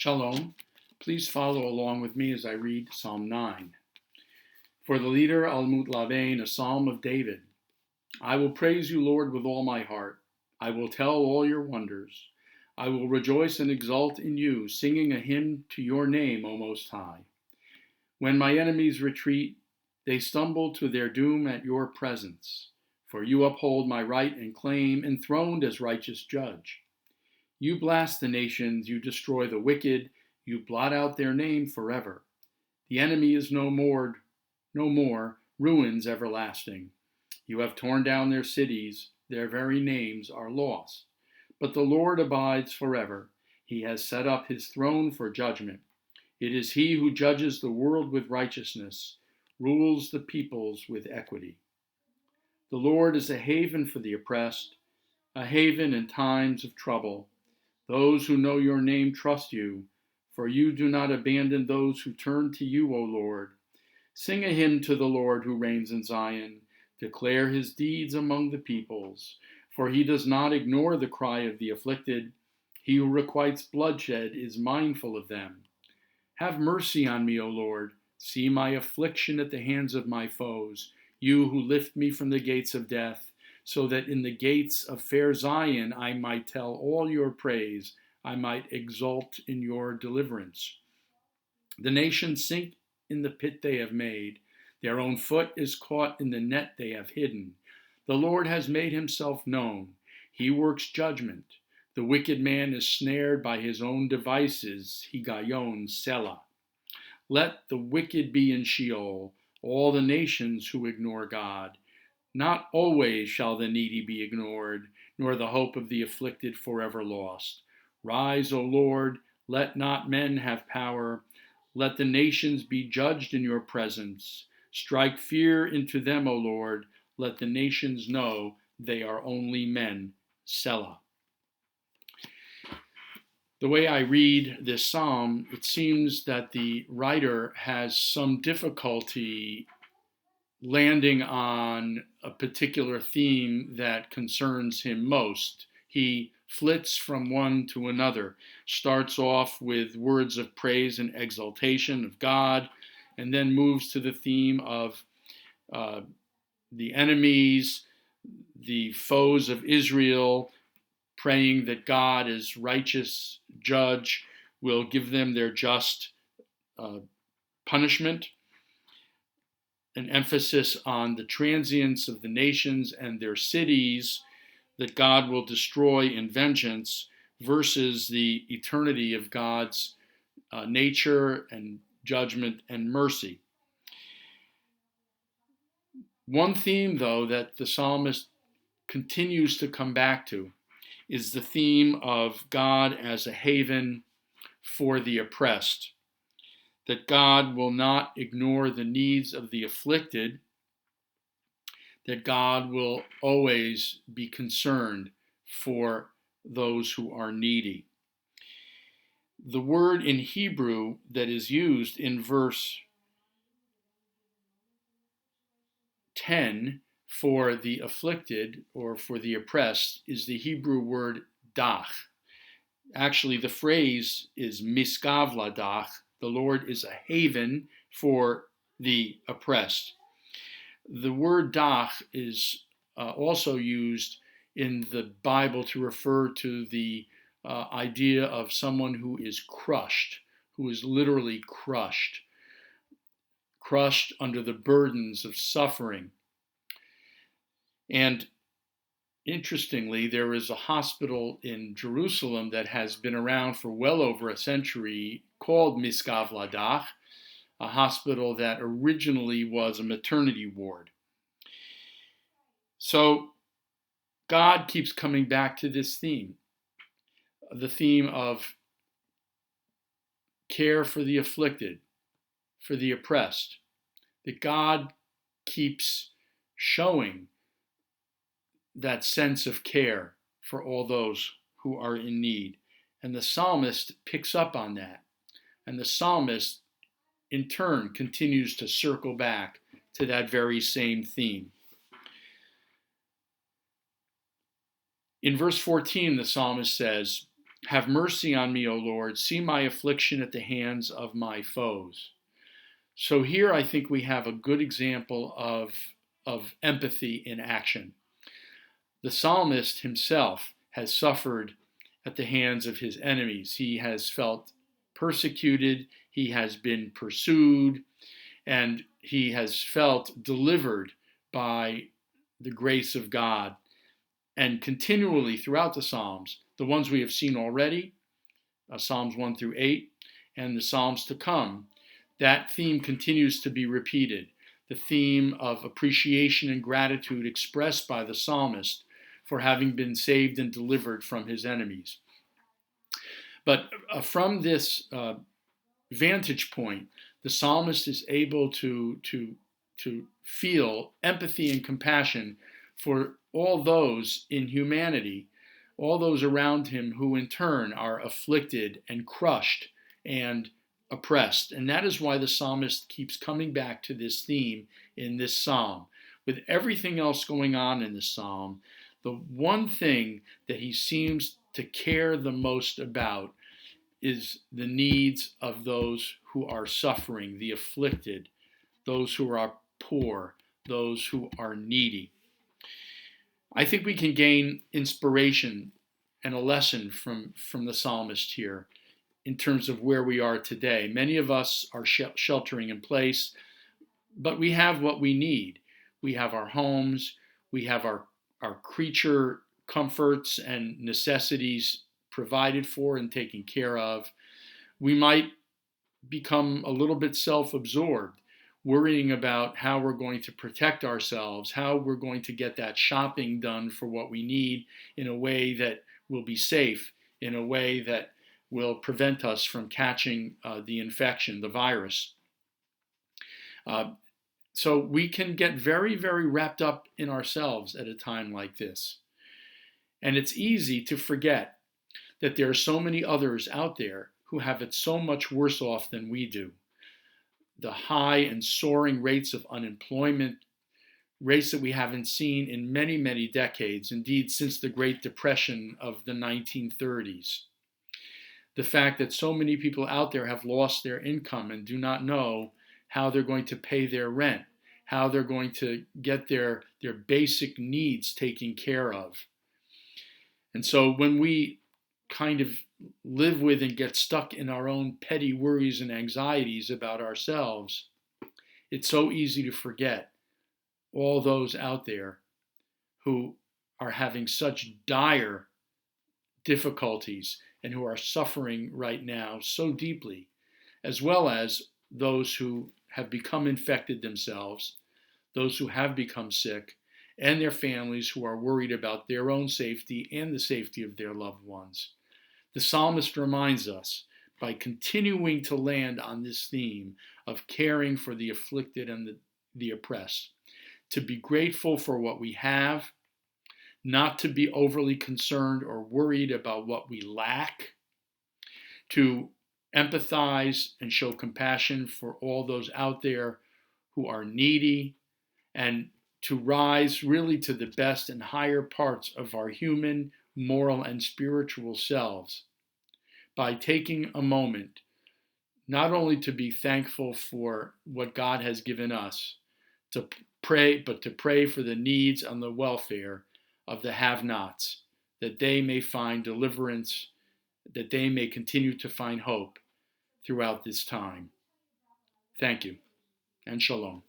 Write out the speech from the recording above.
Shalom. Please follow along with me as I read Psalm 9. For the leader, Almut Lavein, a psalm of David. I will praise you, Lord, with all my heart. I will tell all your wonders. I will rejoice and exult in you, singing a hymn to your name, O Most High. When my enemies retreat, they stumble to their doom at your presence. For you uphold my right and claim, enthroned as righteous judge. You blast the nations, you destroy the wicked, you blot out their name forever. The enemy is no more, ruins everlasting. You have torn down their cities, their very names are lost. But the Lord abides forever. He has set up his throne for judgment. It is he who judges the world with righteousness, rules the peoples with equity. The Lord is a haven for the oppressed, a haven in times of trouble. Those who know your name trust you, for you do not abandon those who turn to you, O Lord. Sing a hymn to the Lord who reigns in Zion. Declare his deeds among the peoples, for he does not ignore the cry of the afflicted. He who requites bloodshed is mindful of them. Have mercy on me, O Lord. See my affliction at the hands of my foes, you who lift me from the gates of death, so that in the gates of fair Zion I might tell all your praise, I might exult in your deliverance. The nations sink in the pit they have made. Their own foot is caught in the net they have hidden. The Lord has made himself known. He works judgment. The wicked man is snared by his own devices. Higayon Selah. Let the wicked be in Sheol, all the nations who ignore God. Not always shall the needy be ignored, nor the hope of the afflicted forever lost. Rise, O Lord, let not men have power. Let the nations be judged in your presence. Strike fear into them, O Lord. Let the nations know they are only men. Selah. The way I read this psalm, it seems that the writer has some difficulty landing on a particular theme that concerns him most. He flits from one to another, starts off with words of praise and exaltation of God, and then moves to the theme of the enemies, the foes of Israel, praying that God, as righteous judge, will give them their just punishment. An emphasis on the transience of the nations and their cities that God will destroy in vengeance versus the eternity of God's nature and judgment and mercy. One theme, though, that the psalmist continues to come back to is the theme of God as a haven for the oppressed. That God will not ignore the needs of the afflicted, that God will always be concerned for those who are needy. The word in Hebrew that is used in verse 10 for the afflicted or for the oppressed is the Hebrew word dach. Actually, the phrase is miskav ladach. The Lord is a haven for the oppressed. The word dach is also used in the Bible to refer to the idea of someone who is crushed, who is literally crushed under the burdens of suffering. And interestingly, there is a hospital in Jerusalem that has been around for well over a century called Miskav Ladach, a hospital that originally was a maternity ward. So God keeps coming back to this theme, the theme of care for the afflicted, for the oppressed, that God keeps showing that sense of care for all those who are in need. And the psalmist picks up on that. And the psalmist, in turn, continues to circle back to that very same theme. In verse 14, the psalmist says, Have mercy on me, O Lord. See my affliction at the hands of my foes. So here I think we have a good example of empathy in action. The psalmist himself has suffered at the hands of his enemies. He has felt persecuted, he has been pursued, and he has felt delivered by the grace of God. And continually throughout the Psalms, the ones we have seen already, Psalms 1 through 8, and the Psalms to come, that theme continues to be repeated. The theme of appreciation and gratitude expressed by the psalmist for having been saved and delivered from his enemies. But from this vantage point, the psalmist is able to feel empathy and compassion for all those in humanity, all those around him who in turn are afflicted and crushed and oppressed. And that is why the psalmist keeps coming back to this theme in this psalm. With everything else going on in this psalm, the one thing that he seems to care the most about is the needs of those who are suffering, the afflicted, those who are poor, those who are needy. I think we can gain inspiration and a lesson from the psalmist here in terms of where we are today. Many of us are sheltering in place, but we have what we need. We have our homes, we have our creature comforts and necessities provided for and taken care of. We might become a little bit self-absorbed, worrying about how we're going to protect ourselves, how we're going to get that shopping done for what we need in a way that will be safe, in a way that will prevent us from catching the infection, the virus. So we can get very, very wrapped up in ourselves at a time like this. And it's easy to forget that there are so many others out there who have it so much worse off than we do. The high and soaring rates of unemployment, rates that we haven't seen in many, many decades, indeed since the Great Depression of the 1930s. The fact that so many people out there have lost their income and do not know how they're going to pay their rent, how they're going to get their basic needs taken care of. And so when we kind of live with and get stuck in our own petty worries and anxieties about ourselves, it's so easy to forget all those out there who are having such dire difficulties and who are suffering right now so deeply, as well as those who have become infected themselves, those who have become sick, and their families who are worried about their own safety and the safety of their loved ones. The psalmist reminds us, by continuing to land on this theme of caring for the afflicted and the oppressed, to be grateful for what we have, not to be overly concerned or worried about what we lack, to empathize and show compassion for all those out there who are needy, and to rise really to the best and higher parts of our human, moral, and spiritual selves by taking a moment not only to be thankful for what God has given us, to pray, but to pray for the needs and the welfare of the have-nots, that they may find deliverance, that they may continue to find hope throughout this time. Thank you, and shalom.